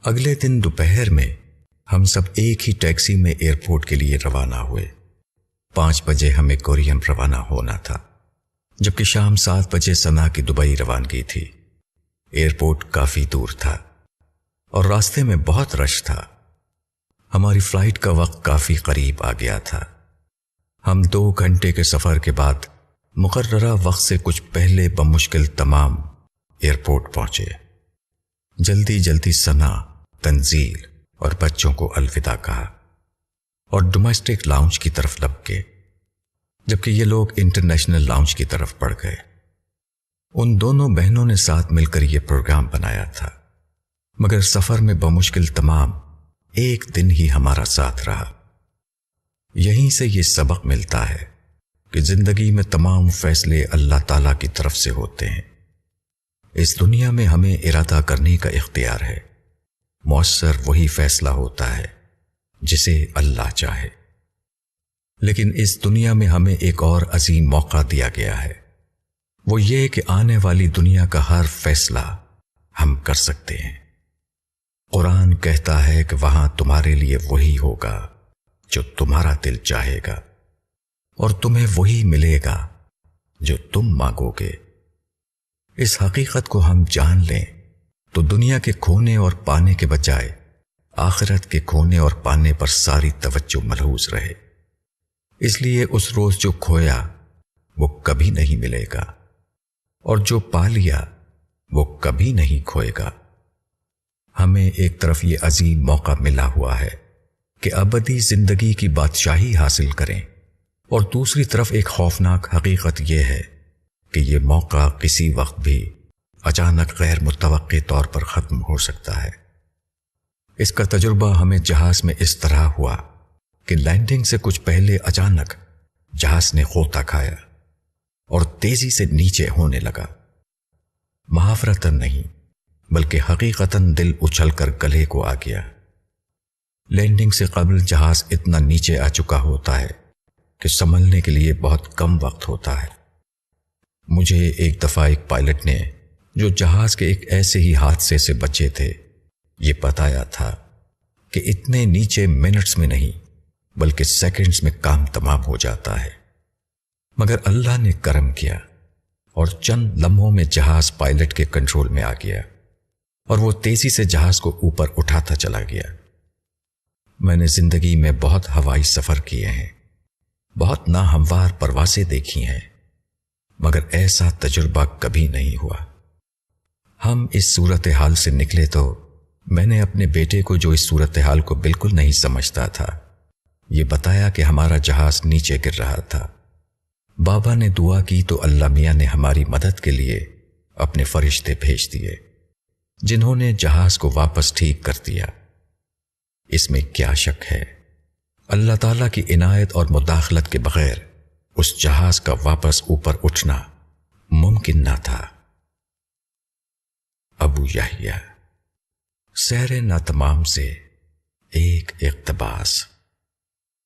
اگلے دن دوپہر میں ہم سب ایک ہی ٹیکسی میں ایئرپورٹ کے لیے روانہ ہوئے۔ 5 بجے ہمیں کورین روانہ ہونا تھا، جبکہ شام 7 بجے سنا کی دبئی روانگی تھی۔ ایئرپورٹ کافی دور تھا اور راستے میں بہت رش تھا۔ ہماری فلائٹ کا وقت کافی قریب آ گیا تھا۔ ہم 2 گھنٹے کے سفر کے بعد مقررہ وقت سے کچھ پہلے بمشکل تمام ایئرپورٹ پہنچے۔ جلدی جلدی ثنا، تنزیل اور بچوں کو الوداع کہا اور ڈومیسٹک لاؤنج کی طرف لپ گئے، جبکہ یہ لوگ انٹرنیشنل لاؤنج کی طرف بڑھ گئے۔ ان دونوں بہنوں نے ساتھ مل کر یہ پروگرام بنایا تھا، مگر سفر میں بمشکل تمام 1 دن ہی ہمارا ساتھ رہا۔ یہیں سے یہ سبق ملتا ہے کہ زندگی میں تمام فیصلے اللہ تعالیٰ کی طرف سے ہوتے ہیں۔ اس دنیا میں ہمیں ارادہ کرنے کا اختیار ہے، مؤثر وہی فیصلہ ہوتا ہے جسے اللہ چاہے۔ لیکن اس دنیا میں ہمیں ایک اور عظیم موقع دیا گیا ہے، وہ یہ کہ آنے والی دنیا کا ہر فیصلہ ہم کر سکتے ہیں۔ قرآن کہتا ہے کہ وہاں تمہارے لیے وہی ہوگا جو تمہارا دل چاہے گا، اور تمہیں وہی ملے گا جو تم مانگو گے۔ اس حقیقت کو ہم جان لیں تو دنیا کے کھونے اور پانے کے بجائے آخرت کے کھونے اور پانے پر ساری توجہ ملحوظ رہے۔ اس لیے اس روز جو کھویا وہ کبھی نہیں ملے گا، اور جو پا لیا وہ کبھی نہیں کھوئے گا۔ ہمیں ایک طرف یہ عظیم موقع ملا ہوا ہے کہ ابدی زندگی کی بادشاہی حاصل کریں، اور دوسری طرف ایک خوفناک حقیقت یہ ہے کہ یہ موقع کسی وقت بھی اچانک غیر متوقع طور پر ختم ہو سکتا ہے۔ اس کا تجربہ ہمیں جہاز میں اس طرح ہوا کہ لینڈنگ سے کچھ پہلے اچانک جہاز نے غوطہ کھایا اور تیزی سے نیچے ہونے لگا۔ محاورتاً نہیں بلکہ حقیقتاً دل اچھل کر گلے کو آ گیا۔ لینڈنگ سے قبل جہاز اتنا نیچے آ چکا ہوتا ہے کہ سنبھلنے کے لیے بہت کم وقت ہوتا ہے۔ مجھے ایک دفعہ ایک پائلٹ نے، جو جہاز کے ایک ایسے ہی حادثے سے بچے تھے، یہ بتایا تھا کہ اتنے نیچے منٹس میں نہیں بلکہ سیکنڈز میں کام تمام ہو جاتا ہے۔ مگر اللہ نے کرم کیا اور چند لمحوں میں جہاز پائلٹ کے کنٹرول میں آ گیا اور وہ تیزی سے جہاز کو اوپر اٹھاتا چلا گیا۔ میں نے زندگی میں بہت ہوائی سفر کیے ہیں، بہت ناہموار پروازیں دیکھی ہیں، مگر ایسا تجربہ کبھی نہیں ہوا۔ ہم اس صورتحال سے نکلے تو میں نے اپنے بیٹے کو، جو اس صورتحال کو بالکل نہیں سمجھتا تھا، یہ بتایا کہ ہمارا جہاز نیچے گر رہا تھا۔ بابا نے دعا کی تو اللہ میاں نے ہماری مدد کے لیے اپنے فرشتے بھیج دیے، جنہوں نے جہاز کو واپس ٹھیک کر دیا۔ اس میں کیا شک ہے، اللہ تعالیٰ کی عنایت اور مداخلت کے بغیر اس جہاز کا واپس اوپر اٹھنا ممکن نہ تھا۔ ابو یحییٰ، سیر ناتمام سے ایک اقتباس۔